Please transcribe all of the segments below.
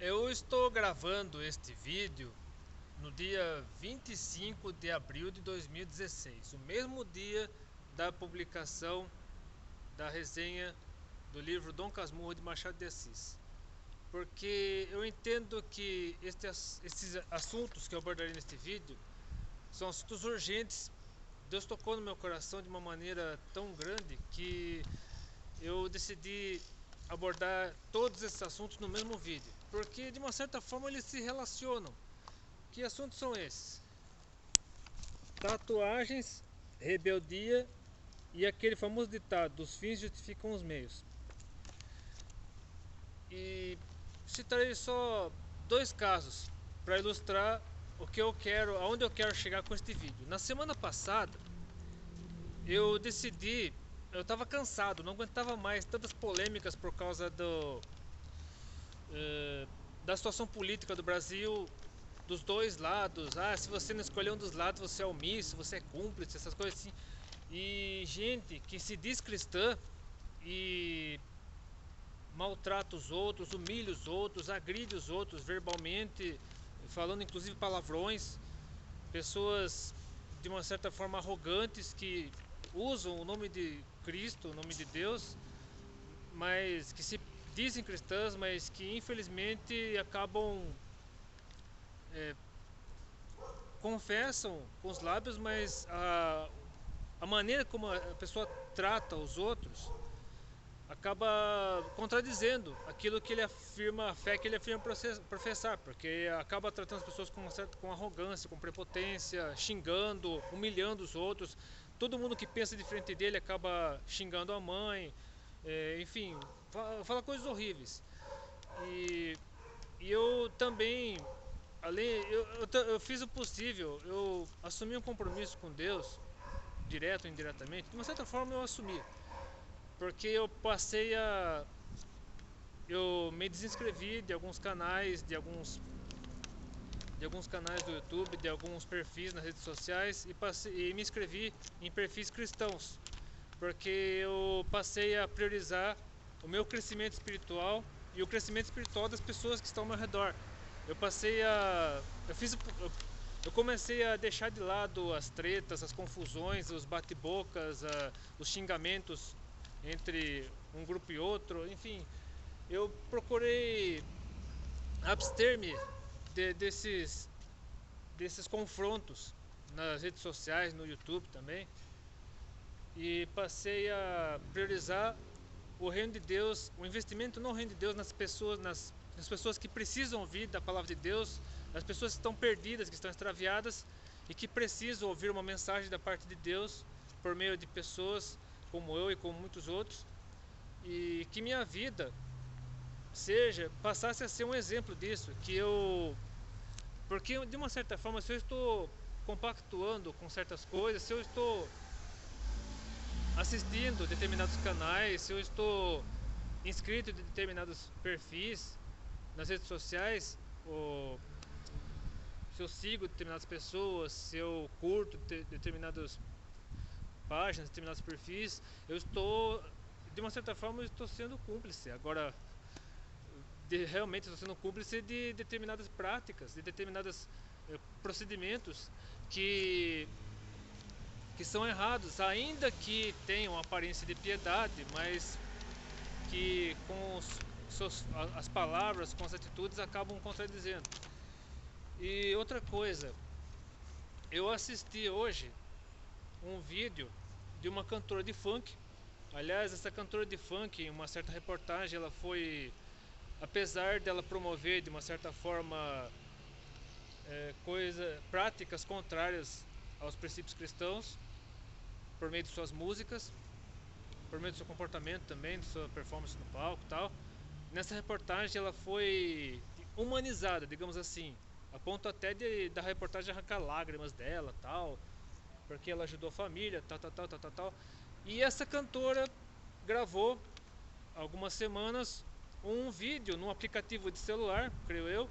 Eu estou gravando este vídeo no dia 25 de abril de 2016, o mesmo dia da publicação da resenha do livro Dom Casmurro de Machado de Assis. Porque eu entendo que esses assuntos que eu abordarei neste vídeo são assuntos urgentes. Deus tocou no meu coração de uma maneira tão grande que eu decidi abordar todos esses assuntos no mesmo vídeo, porque de uma certa forma eles se relacionam. Que assuntos são esses? Tatuagens, rebeldia e aquele famoso ditado: os fins justificam os meios. E citarei só dois casos para ilustrar o que eu quero, aonde eu quero chegar com este vídeo. Na semana passada, eu decidi, eu estava cansado, não aguentava mais tantas polêmicas por causa da situação política do Brasil, dos dois lados. Ah, se você não escolher um dos lados, você é omisso, você é cúmplice, essas coisas assim. E gente que se diz cristã e maltrata os outros, humilha os outros, agride os outros verbalmente, falando inclusive palavrões. Pessoas de uma certa forma arrogantes que usam o nome de Cristo, o nome de Deus, mas que se dizem cristãs, mas que infelizmente acabam confessam com os lábios, mas a maneira como a pessoa trata os outros acaba contradizendo aquilo que ele afirma, a fé que ele afirma professar, porque acaba tratando as pessoas com arrogância, com prepotência, xingando, humilhando os outros. Todo mundo que pensa diferente dele acaba xingando a mãe, enfim, fala coisas horríveis. E, e eu também, além, eu fiz o possível, eu assumi um compromisso com Deus, direto ou indiretamente. De uma certa forma eu assumi, porque eu me desinscrevi de alguns canais, de alguns canais do YouTube, de alguns perfis nas redes sociais e me inscrevi em perfis cristãos, porque eu passei a priorizar o meu crescimento espiritual e o crescimento espiritual das pessoas que estão ao meu redor. Eu passei a eu fiz eu comecei a deixar de lado as tretas, as confusões, os bate-bocas, os xingamentos entre um grupo e outro, enfim, eu procurei abster-me desses confrontos nas redes sociais, no YouTube também, e passei a priorizar o reino de Deus, o investimento no reino de Deus nas pessoas que precisam ouvir da palavra de Deus, as pessoas que estão perdidas, que estão extraviadas e que precisam ouvir uma mensagem da parte de Deus por meio de pessoas como eu e como muitos outros, e que minha vida passasse a ser um exemplo disso, porque de uma certa forma, se eu estou compactuando com certas coisas, se eu estou assistindo determinados canais, se eu estou inscrito em determinados perfis nas redes sociais, ou se eu sigo determinadas pessoas, se eu curto determinadas páginas, determinados perfis, eu estou, de uma certa forma, eu estou sendo cúmplice. Agora, realmente estou sendo cúmplice de determinadas práticas, de determinados procedimentos que são errados, ainda que tenham aparência de piedade, mas que com as palavras, com as atitudes acabam contradizendo. E outra coisa, eu assisti hoje um vídeo de uma cantora de funk. Aliás, essa cantora de funk, em uma certa reportagem, ela foi, apesar dela promover de uma certa forma práticas contrárias aos princípios cristãos, por meio de suas músicas, por meio do seu comportamento também, de sua performance no palco e tal. Nessa reportagem ela foi humanizada, digamos assim, a ponto até da reportagem arrancar lágrimas dela, tal, porque ela ajudou a família, tal. E essa cantora gravou algumas semanas um vídeo num aplicativo de celular, creio eu,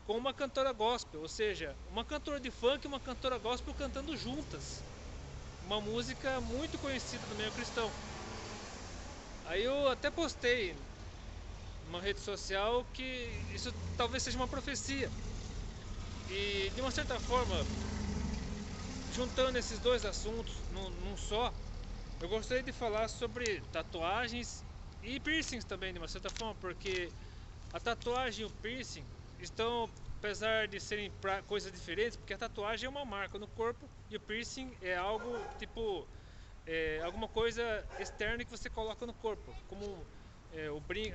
com uma cantora gospel, ou seja, uma cantora de funk e uma cantora gospel cantando juntas, uma música muito conhecida do meio cristão. Aí eu até postei uma rede social que isso talvez seja uma profecia. E de uma certa forma, juntando esses dois assuntos num só, eu gostaria de falar sobre tatuagens e piercings também, de uma certa forma, porque a tatuagem e o piercing estão, apesar de serem coisas diferentes, porque a tatuagem é uma marca no corpo e o piercing é algo tipo alguma coisa externa que você coloca no corpo, como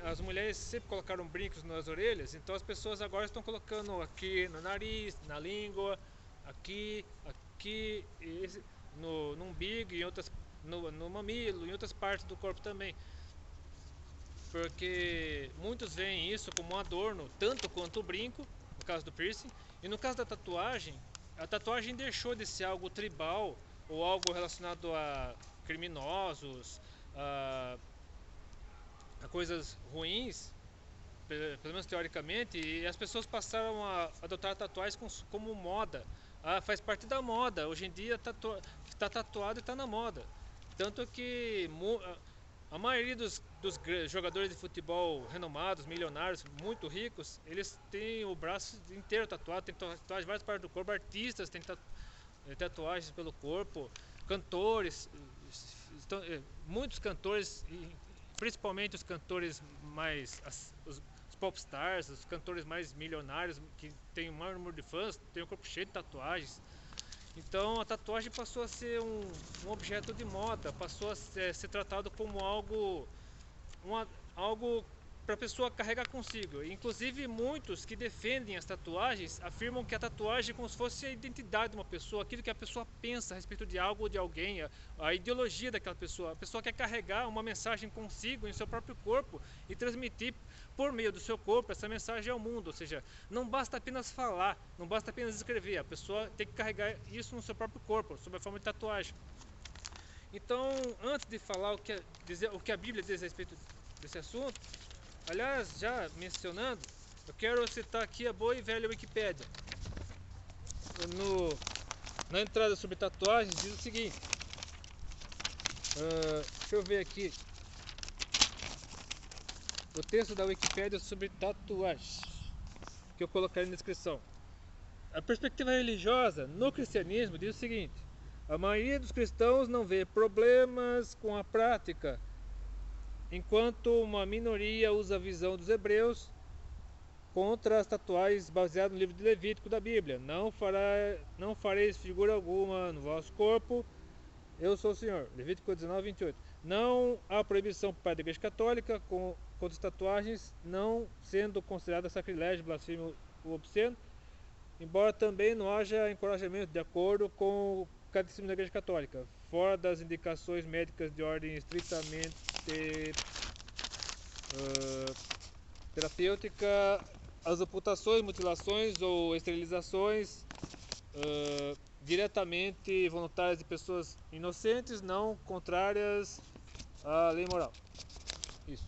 as mulheres sempre colocaram brincos nas orelhas, então as pessoas agora estão colocando aqui no nariz, na língua, aqui, no umbigo, em outras, no mamilo, em outras partes do corpo também. Porque muitos veem isso como um adorno, tanto quanto o brinco, no caso do piercing, e no caso da tatuagem, a tatuagem deixou de ser algo tribal ou algo relacionado a criminosos, a coisas ruins, pelo menos teoricamente, e as pessoas passaram a adotar tatuagens como moda. Faz parte da moda. Hoje em dia está tatuado e está na moda. Tanto que a maioria dos jogadores de futebol renomados, milionários, muito ricos, eles têm o braço inteiro tatuado, tem tatuagem em várias partes do corpo, artistas têm tatuagens pelo corpo, cantores, muitos cantores, principalmente os cantores mais, os popstars, os cantores mais milionários, que tem o maior número de fãs, tem o corpo cheio de tatuagens. Então a tatuagem passou a ser um objeto de moda, passou a ser tratado como algo para a pessoa carregar consigo. Inclusive muitos que defendem as tatuagens afirmam que a tatuagem é como se fosse a identidade de uma pessoa, aquilo que a pessoa pensa a respeito de algo ou de alguém, a ideologia daquela pessoa. A pessoa quer carregar uma mensagem consigo em seu próprio corpo e transmitir por meio do seu corpo essa mensagem ao mundo. Ou seja, não basta apenas falar, não basta apenas escrever, a pessoa tem que carregar isso no seu próprio corpo, sob a forma de tatuagem. Então, antes de falar o que a Bíblia diz a respeito desse assunto, aliás, já mencionando, eu quero citar aqui a boa e velha Wikipédia. Na entrada sobre tatuagens diz o seguinte, deixa eu ver aqui, o texto da Wikipédia sobre tatuagens, que eu colocarei na descrição. A perspectiva religiosa no cristianismo diz o seguinte: a maioria dos cristãos não vê problemas com a prática, enquanto uma minoria usa a visão dos hebreus contra as tatuagens baseadas no livro de Levítico da Bíblia. Não fareis figura alguma no vosso corpo, eu sou o Senhor. Levítico 19, 28. Não há proibição por parte da Igreja Católica contra as tatuagens, não sendo considerada sacrilégio, blasfêmio ou obsceno, embora também não haja encorajamento de acordo com o Catecismo da Igreja Católica, fora das indicações médicas de ordem estritamente terapêutica, as amputações, mutilações ou esterilizações diretamente voluntárias de pessoas inocentes, não contrárias à lei moral. Isso.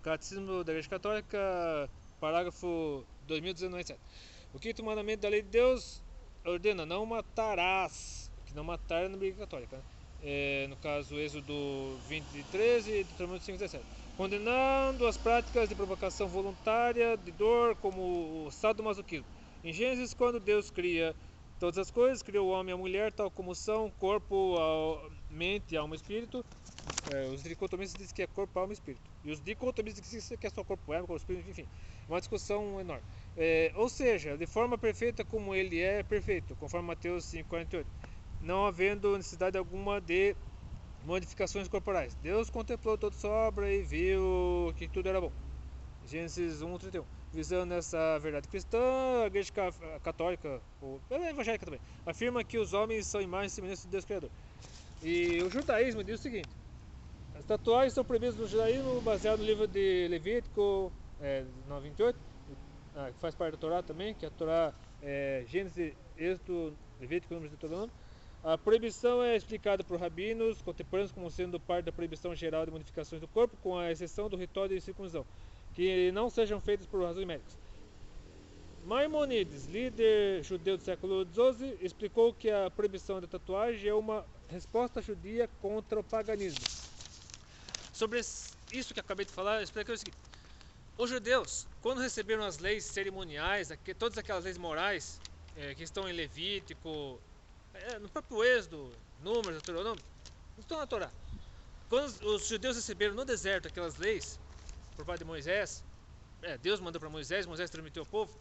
Catecismo da Igreja Católica, parágrafo 2097. O quinto mandamento da lei de Deus ordena: não matarás. Que não matar é na Igreja Católica, né? No caso, Êxodo 20:13 e Deuteronômio 5:17. Condenando as práticas de provocação voluntária de dor, como o sadomasoquismo. Em Gênesis, quando Deus cria todas as coisas, criou o homem e a mulher, tal como são, corpo, mente, alma e espírito. Os dicotomistas dizem que é corpo, alma e espírito. E os dicotomistas dizem que é só corpo, alma, corpo, espírito, enfim. Uma discussão enorme. Ou seja, de forma perfeita como ele é perfeito, conforme Mateus 5:48. Não havendo necessidade alguma de modificações corporais. Deus contemplou toda sua obra e viu que tudo era bom. Gênesis 1:31. Visando essa verdade cristã, a Igreja Católica, ou a evangélica também, afirma que os homens são imagens e semelhanças de Deus Criador. E o judaísmo diz o seguinte: as tatuagens são proibidas no judaísmo baseado no livro de Levítico 9:28, que faz parte da Torá também, que a Torá Gênesis, Êxodo, Levítico, Números e Deuteronômio. A proibição é explicada por rabinos contemporâneos como sendo parte da proibição geral de modificações do corpo, com a exceção do ritual de circuncisão, que não sejam feitas por razões médicas. Maimonides, líder judeu do século XII, explicou que a proibição da tatuagem é uma resposta judia contra o paganismo. Sobre isso que acabei de falar, eu expliquei o seguinte: Os judeus, quando receberam as leis cerimoniais, todas aquelas leis morais que estão em Levítico, no próprio Êxodo, Números, Deuteronômio, não estão na Torá. Quando os judeus receberam no deserto aquelas leis, por parte de Moisés, Deus mandou para Moisés, Moisés transmitiu ao povo,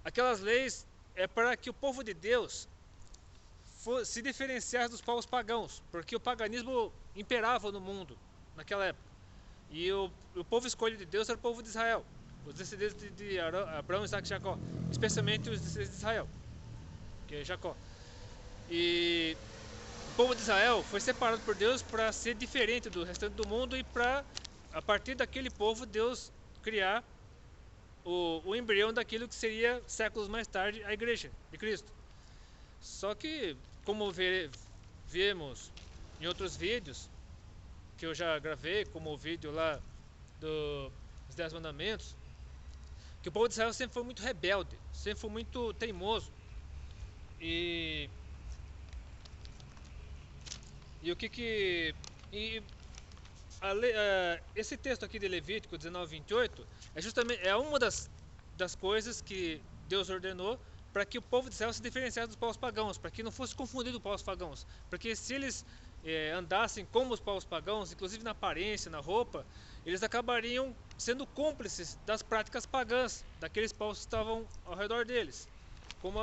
aquelas leis é para que o povo de Deus se diferenciasse dos povos pagãos, porque o paganismo imperava no mundo naquela época. E o povo escolhido de Deus era o povo de Israel, os descendentes de Abraão, Isaac e Jacó, especialmente os descendentes de Israel, que é Jacó. E o povo de Israel foi separado por Deus para ser diferente do restante do mundo e para, a partir daquele povo, Deus criar o embrião daquilo que seria, séculos mais tarde, a Igreja de Cristo. Só que, como vemos em outros vídeos, que eu já gravei, como o vídeo lá dos 10 mandamentos, que o povo de Israel sempre foi muito rebelde, sempre foi muito teimoso. E o que esse texto aqui de Levítico 19:28 é justamente uma das coisas que Deus ordenou para que o povo de Israel se diferenciasse dos povos pagãos, para que não fosse confundido com os povos pagãos, porque se eles andassem como os povos pagãos, inclusive na aparência, na roupa, eles acabariam sendo cúmplices das práticas pagãs daqueles povos que estavam ao redor deles. Como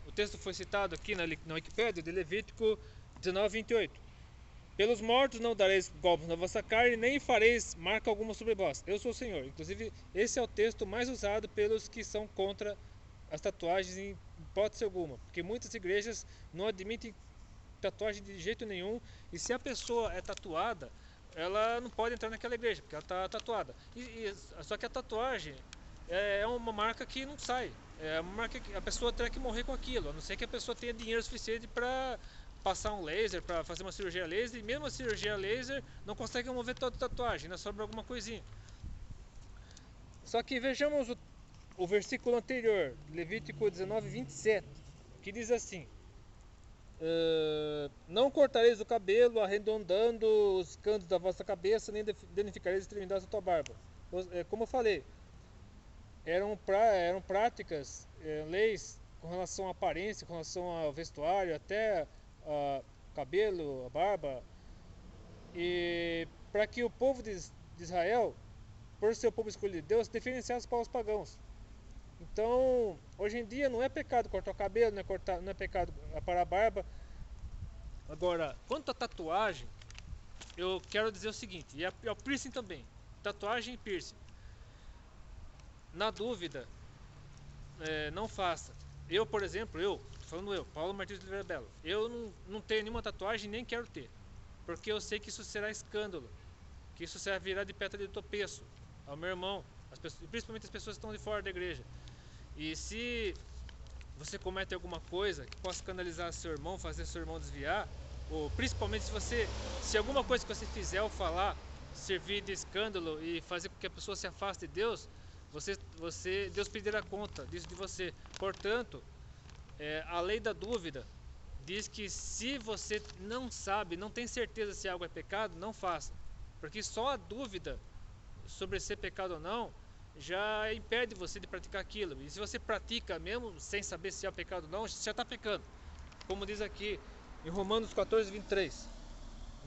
o texto foi citado aqui na Wikipédia, de Levítico 19:28. Pelos mortos não dareis golpes na vossa carne, nem fareis marca alguma sobre vós. Eu sou o Senhor. Inclusive, esse é o texto mais usado pelos que são contra as tatuagens em hipótese alguma, porque muitas igrejas não admitem tatuagem de jeito nenhum, e se a pessoa é tatuada, ela não pode entrar naquela igreja, porque ela está tatuada. Só que a tatuagem é uma marca que não sai, é uma marca que a pessoa terá que morrer com aquilo, a não ser que a pessoa tenha dinheiro suficiente para passar um laser, para fazer uma cirurgia laser, e mesmo a cirurgia laser não consegue mover toda a tatuagem, ainda sobra alguma coisinha. Só que vejamos o versículo anterior, Levítico 19:27, que diz assim: não cortareis o cabelo, arredondando os cantos da vossa cabeça, nem danificareis as extremidades da tua barba. Como eu falei, eram práticas, leis com relação à aparência, com relação ao vestuário, até cabelo, a barba, e para que o povo de Israel, por ser o povo escolhido de Deus, diferenciasse os povos pagãos. Então, hoje em dia não é pecado cortar o cabelo, não é pecado aparar a barba. Agora, quanto à tatuagem, eu quero dizer o seguinte, e ao piercing também, tatuagem e piercing. Na dúvida, não faça. Eu, por exemplo, Paulo Martins de Oliveira Belo, eu não tenho nenhuma tatuagem, nem quero ter, porque eu sei que isso será escândalo, que isso será virar de pedra de tropeço ao meu irmão, principalmente as pessoas que estão de fora da igreja. E se você comete alguma coisa que possa escandalizar seu irmão, fazer seu irmão desviar, ou principalmente se alguma coisa que você fizer ou falar servir de escândalo e fazer com que a pessoa se afaste de Deus, Deus pedirá conta disso de você. Portanto, a lei da dúvida diz que se você não sabe, não tem certeza se algo é pecado, não faça, porque só a dúvida sobre ser pecado ou não já impede você de praticar aquilo. E se você pratica mesmo sem saber se é pecado ou não, você já está pecando, como diz aqui em Romanos 14:23.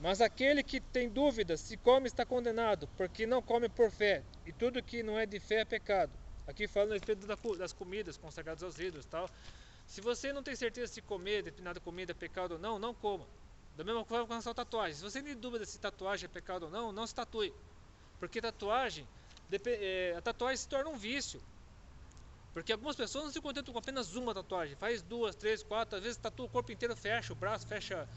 Mas aquele que tem dúvida, se come, está condenado, porque não come por fé, e tudo que não é de fé é pecado. Aqui falando a respeito das comidas consagradas aos ídolos, tal. Se você não tem certeza se comer determinada comida é pecado ou não, não coma. Da mesma forma com relação à tatuagem. Se você tem dúvida se tatuagem é pecado ou não, não se tatue, porque a tatuagem se torna um vício. Porque algumas pessoas não se contentam com apenas uma tatuagem, faz 2, 3, 4, às vezes tatua o corpo inteiro, fecha o braço, fecha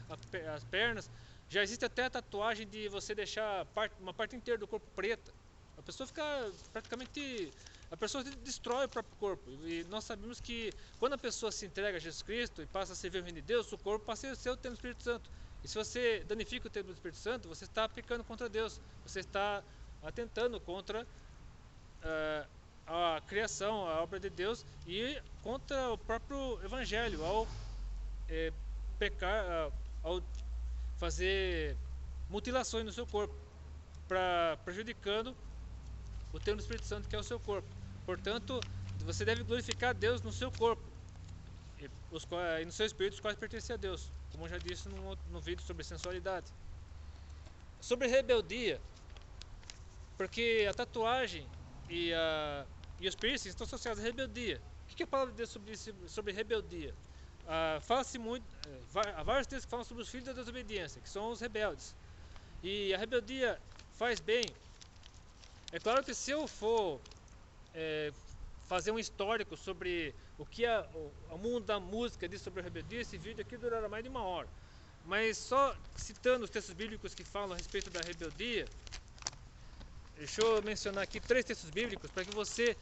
as pernas. Já existe até a tatuagem de você deixar uma parte inteira do corpo preta. A pessoa fica praticamente... A pessoa destrói o próprio corpo. E nós sabemos que quando a pessoa se entrega a Jesus Cristo e passa a servir o reino de Deus, o corpo passa a ser o templo do Espírito Santo. E se você danifica o templo do Espírito Santo, você está pecando contra Deus. Você está atentando contra a criação, a obra de Deus, e contra o próprio Evangelho ao pecar, ao fazer mutilações no seu corpo, prejudicando o templo do Espírito Santo, que é o seu corpo. Portanto, você deve glorificar Deus no seu corpo e no seu espírito, os quais pertencem a Deus, como eu já disse no vídeo sobre sensualidade. Sobre rebeldia, porque a tatuagem e os piercings estão associados à rebeldia. O que é a palavra de Deus sobre rebeldia? Fala-se muito, há vários textos que falam sobre os filhos da desobediência, que são os rebeldes. E a rebeldia faz bem. É claro que se eu for fazer um histórico sobre o que o mundo da música diz sobre a rebeldia, esse vídeo aqui durará mais de 1 hora. Mas só citando os textos bíblicos que falam a respeito da rebeldia, deixa eu mencionar aqui 3 textos bíblicos para que você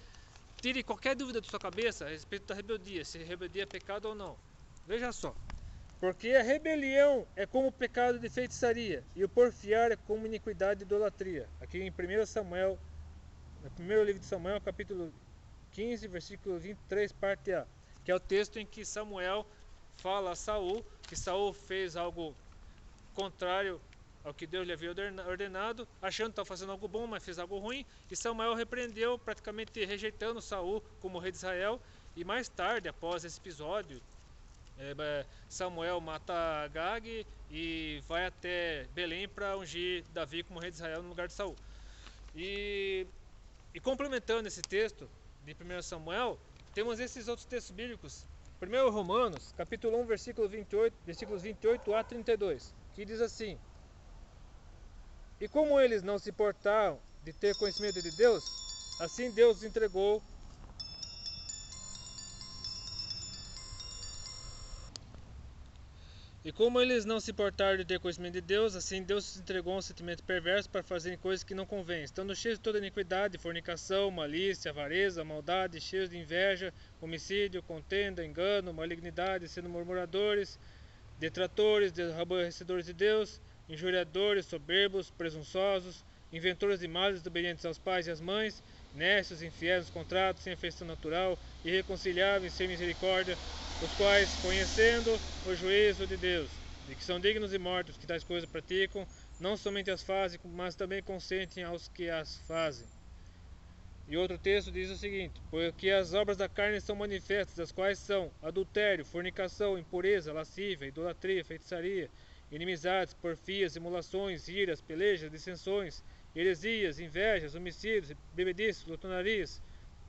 tire qualquer dúvida da sua cabeça a respeito da rebeldia, se a rebeldia é pecado ou não. Veja só. Porque a rebelião é como o pecado de feitiçaria, e o porfiar é como iniquidade e idolatria. Aqui em 1 Samuel, no primeiro livro de Samuel, capítulo 15, versículo 23, parte A, que é o texto em que Samuel fala a Saul que Saul fez algo contrário ao que Deus lhe havia ordenado, achando que estava fazendo algo bom, mas fez algo ruim, e Samuel repreendeu, praticamente rejeitando Saul como rei de Israel. E mais tarde, após esse episódio, Samuel mata Agag e vai até Belém para ungir Davi como rei de Israel no lugar de Saul. E complementando esse texto de 1 Samuel, temos esses outros textos bíblicos. 1 Romanos, capítulo 1, versículos 28 a 32, que diz assim: E como eles não se importaram de ter conhecimento de Deus, assim Deus os entregou a um sentimento perverso para fazerem coisas que não convêm, estando cheios de toda iniquidade, fornicação, malícia, avareza, maldade, cheios de inveja, homicídio, contenda, engano, malignidade, sendo murmuradores, detratores, aborrecedores de Deus, injuriadores, soberbos, presunçosos, inventores de males, desobedientes aos pais e às mães, necios, infiéis, contratos, sem afeição natural, irreconciliáveis, sem misericórdia, os quais, conhecendo o juízo de Deus, de que são dignos de morte os que tais coisas praticam, não somente as fazem, mas também consentem aos que as fazem. E outro texto diz o seguinte: porque as obras da carne são manifestas, as quais são adultério, fornicação, impureza, lascívia, idolatria, feitiçaria, inimizades, porfias, emulações, iras, pelejas, dissensões, heresias, invejas, homicídios, bebedices, glutonarias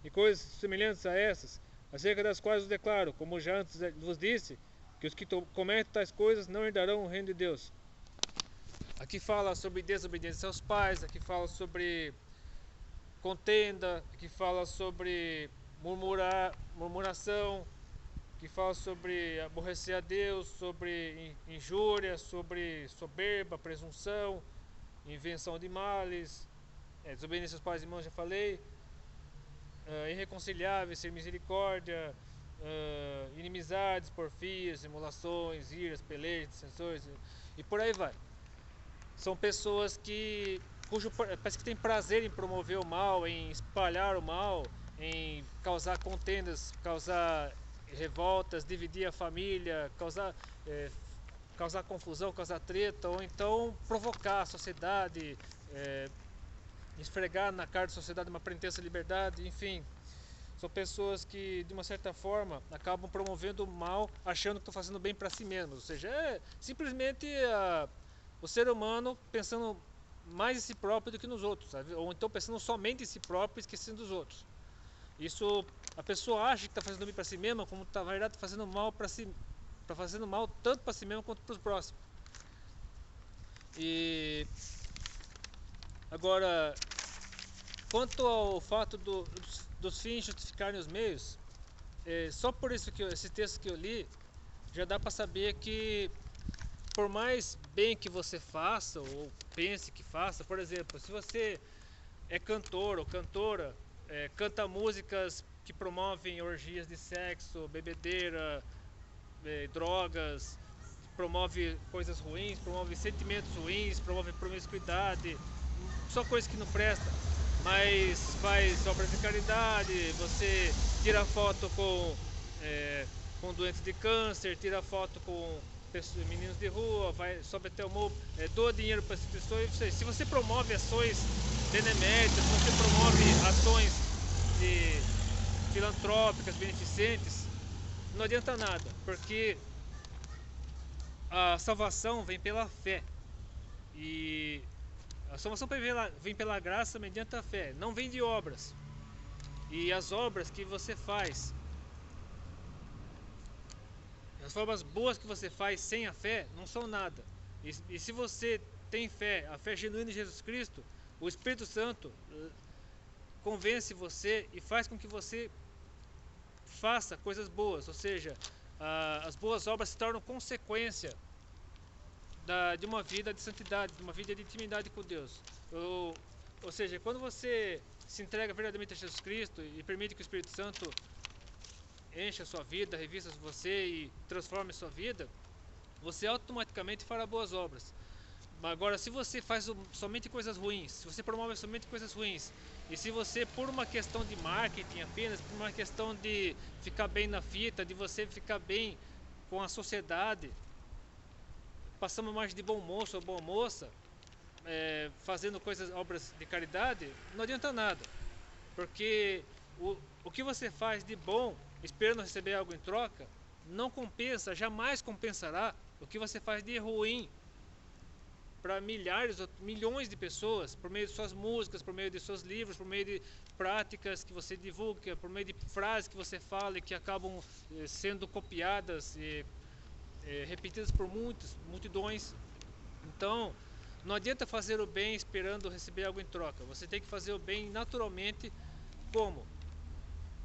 e coisas semelhantes a essas, acerca das quais os declaro, como já antes vos disse, que os que cometem tais coisas não herdarão o reino de Deus. Aqui fala sobre desobediência aos pais, aqui fala sobre contenda, aqui fala sobre murmuração, que fala sobre aborrecer a Deus, sobre injúria, sobre soberba, presunção, invenção de males, desobediência aos pais e irmãos, já falei, irreconciliáveis, sem misericórdia, inimizades, porfias, emulações, iras, pelejas, dissensões e por aí vai. São pessoas parece que tem prazer em promover o mal, em espalhar o mal, em causar contendas, causar revoltas, dividir a família, causar confusão, causar treta, ou então provocar a sociedade, esfregar na cara da sociedade uma pretensa liberdade, enfim. São pessoas que, de uma certa forma, acabam promovendo o mal, achando que estão fazendo bem para si mesmos. Ou seja, é simplesmente o ser humano pensando mais em si próprio do que nos outros, sabe? Ou então pensando somente em si próprio e esquecendo dos outros. Isso, a pessoa acha que está fazendo bem para si mesma, como na verdade está fazendo mal para si, está fazendo mal tanto para si mesmo quanto para os próximos. E agora, quanto ao fato dos fins justificarem os meios, só por isso que esse texto que eu li, já dá para saber que por mais bem que você faça ou pense que faça, por exemplo, se você é cantor ou cantora, canta músicas que promovem orgias de sexo, bebedeira, drogas, promove coisas ruins, promove sentimentos ruins, promove promiscuidade, só coisas que não presta, mas faz obras de caridade, você tira foto com doentes de câncer, tira foto com meninos de rua, sobe até o morro, doa dinheiro para as pessoas. Se você promove ações beneméritas, se você promove ações filantrópicas, beneficentes, não adianta nada, porque a salvação vem pela fé. E a salvação vem pela graça mediante a fé, não vem de obras. E as obras que você faz, as formas boas que você faz sem a fé, não são nada. E se você tem fé, a fé genuína em Jesus Cristo, o Espírito Santo convence você e faz com que você faça coisas boas. Ou seja, as boas obras se tornam consequência de uma vida de santidade, de uma vida de intimidade com Deus. Ou seja, quando você se entrega verdadeiramente a Jesus Cristo e permite que o Espírito Santo encha a sua vida, revista você e transforme a sua vida, você automaticamente fará boas obras. Agora, se você faz somente coisas ruins, se você promove somente coisas ruins, e se você, por uma questão de marketing apenas, por uma questão de ficar bem na fita, de você ficar bem com a sociedade, passando mais de bom moço ou boa moça, fazendo obras de caridade, não adianta nada. Porque o que você faz de bom, esperando receber algo em troca, não compensa, jamais compensará o que você faz de ruim para milhares ou milhões de pessoas, por meio de suas músicas, por meio de seus livros, por meio de práticas que você divulga, por meio de frases que você fala e que acabam sendo copiadas e repetidas por multidões. Então, não adianta fazer o bem esperando receber algo em troca. Você tem que fazer o bem naturalmente. Como?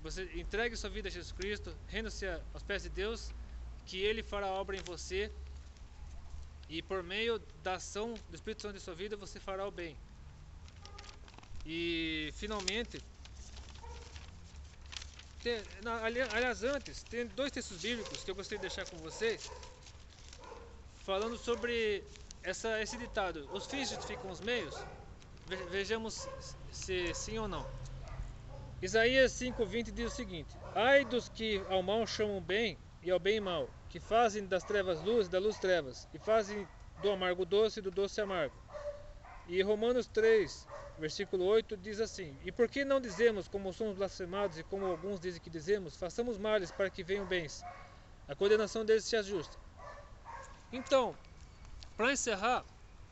Você entregue sua vida a Jesus Cristo, renda-se aos pés de Deus, que Ele fará a obra em você, e por meio da ação do Espírito Santo em sua vida, você fará o bem. E finalmente, aliás, antes, tem 2 textos bíblicos que eu gostaria de deixar com vocês, falando sobre esse ditado: os fins justificam os meios. Vejamos se sim ou não. Isaías 5:20 diz o seguinte: ai dos que ao mal chamam bem e ao bem mal, que fazem das trevas luz e da luz trevas, e fazem do amargo doce e do doce amargo. E Romanos 3, versículo 8 diz assim: e por que não dizemos, como somos blasfemados e como alguns dizem que dizemos, façamos males para que venham bens, a condenação deles se ajusta. Então, para encerrar,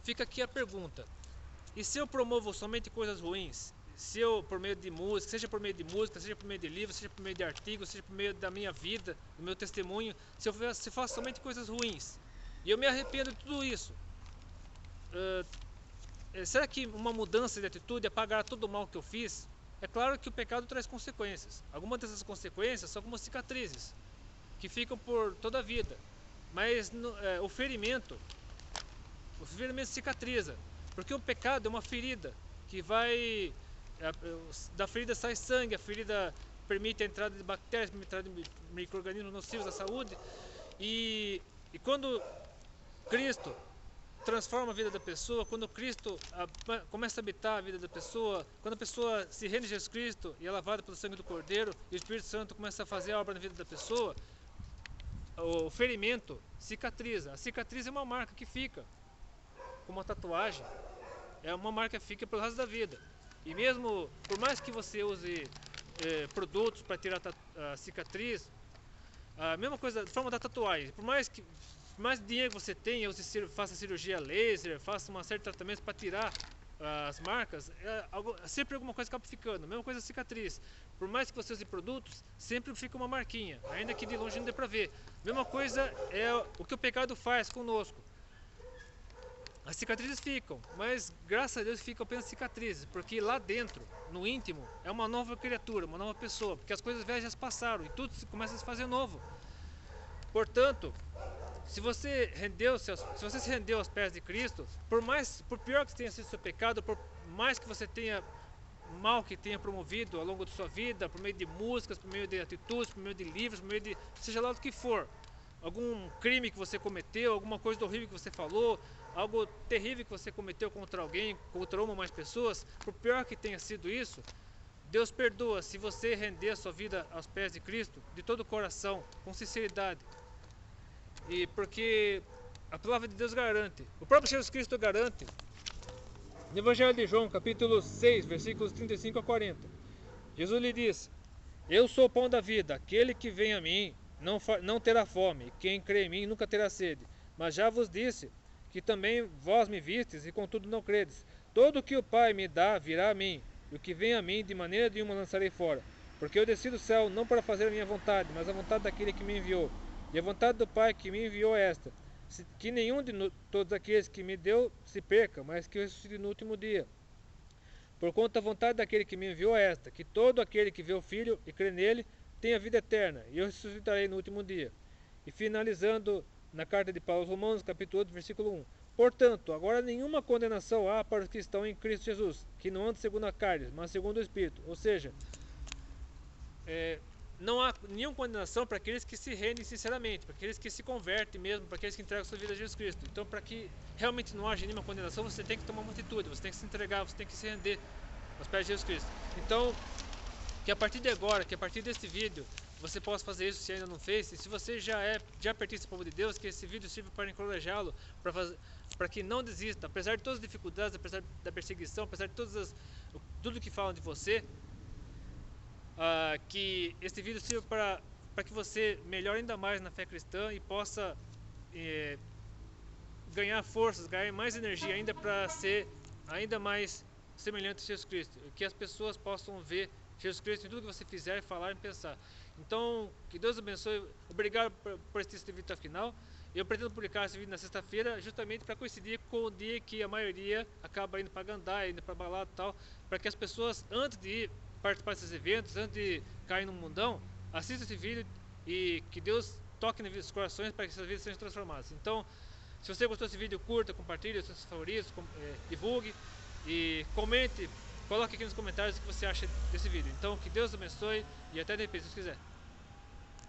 fica aqui a pergunta: e se eu promovo somente coisas ruins? Se eu, por meio de música, seja por meio de música, seja por meio de livros, seja por meio de artigos, seja por meio da minha vida, do meu testemunho, se eu faço somente coisas ruins, e eu me arrependo de tudo isso, será que uma mudança de atitude apagará todo o mal que eu fiz? É claro que o pecado traz consequências. Algumas dessas consequências são como cicatrizes, que ficam por toda a vida. Mas o ferimento cicatriza, porque o pecado é uma ferida que vai... da ferida sai sangue, a ferida permite a entrada de bactérias, permite a entrada de micro-organismos nocivos à saúde. E quando Cristo transforma a vida da pessoa, quando Cristo começa a habitar a vida da pessoa, quando a pessoa se rende a Jesus Cristo e é lavada pelo sangue do Cordeiro, e o Espírito Santo começa a fazer a obra na vida da pessoa, o ferimento cicatriza. A cicatriz é uma marca que fica, como uma tatuagem, é uma marca que fica pelo resto da vida. E mesmo, por mais que você use produtos para tirar a cicatriz, a mesma coisa, de forma da tatuagem, por mais dinheiro que você tenha, faça cirurgia laser, faça uma série de tratamentos para tirar as marcas, sempre alguma coisa acaba ficando. Mesma coisa a cicatriz, por mais que você use produtos, sempre fica uma marquinha, ainda que de longe não dê para ver. Mesma coisa é o que o pecado faz conosco. As cicatrizes ficam, mas graças a Deus ficam apenas cicatrizes, porque lá dentro, no íntimo, é uma nova criatura, uma nova pessoa, porque as coisas velhas já passaram e tudo começa a se fazer novo. Portanto, se você se rendeu aos pés de Cristo, por pior que tenha sido seu pecado, por mais que você tenha mal que tenha promovido ao longo da sua vida, por meio de músicas, por meio de atitudes, por meio de livros, por meio de seja lá o que for, algum crime que você cometeu, alguma coisa horrível que você falou, algo terrível que você cometeu contra alguém, contra uma ou mais pessoas, por pior que tenha sido isso, Deus perdoa se você render a sua vida aos pés de Cristo, de todo o coração, com sinceridade. E porque a palavra de Deus garante, o próprio Jesus Cristo garante, No Evangelho de João, capítulo 6, versículos 35 a 40, Jesus lhe disse: Eu sou o pão da vida, aquele que vem a mim não terá fome, quem crê em mim nunca terá sede. Mas já vos disse que também vós me vistes e contudo não credes. Todo o que o Pai me dá virá a mim, e o que vem a mim de maneira nenhuma lançarei fora. Porque eu desci do céu não para fazer a minha vontade, mas a vontade daquele que me enviou. E a vontade do Pai que me enviou é esta: que nenhum de todos aqueles que me deu se perca, mas que eu ressuscite no último dia. Porquanto a vontade daquele que me enviou é esta: que todo aquele que vê o Filho e crê nele tenha vida eterna, e eu ressuscitarei no último dia. E finalizando na carta de Paulo aos Romanos, capítulo 8, versículo 1. Portanto, agora nenhuma condenação há para os que estão em Cristo Jesus, que não andam segundo a carne, mas segundo o Espírito. Ou seja, não há nenhuma condenação para aqueles que se rendem sinceramente, para aqueles que se convertem mesmo, para aqueles que entregam sua vida a Jesus Cristo. Então, para que realmente não haja nenhuma condenação, você tem que tomar uma atitude, você tem que se entregar, você tem que se render aos pés de Jesus Cristo. Então, que a partir de agora, que a partir deste vídeo, você possa fazer isso se ainda não fez, e se você já pertence ao povo de Deus, que esse vídeo sirva para encorajá-lo, para que não desista, apesar de todas as dificuldades, apesar da perseguição, apesar de tudo que falam de você, que este vídeo sirva para que você melhore ainda mais na fé cristã e possa ganhar forças, ganhar mais energia ainda para ser ainda mais semelhante a Jesus Cristo, que as pessoas possam ver Jesus Cristo em tudo que você fizer, falar e pensar. Então, que Deus abençoe. Obrigado por assistir esse vídeo até o final. Eu pretendo publicar esse vídeo na sexta-feira, justamente para coincidir com o dia que a maioria acaba indo para Gandai, indo para balada e tal, para que as pessoas, antes de ir participar desses eventos, antes de cair no mundão, assistam esse vídeo e que Deus toque nos corações para que essas vidas sejam transformadas. Então, se você gostou desse vídeo, curta, compartilhe os seus favoritos, divulgue e comente. Coloque aqui nos comentários o que você acha desse vídeo. Então, que Deus abençoe e até depois, se Deus quiser.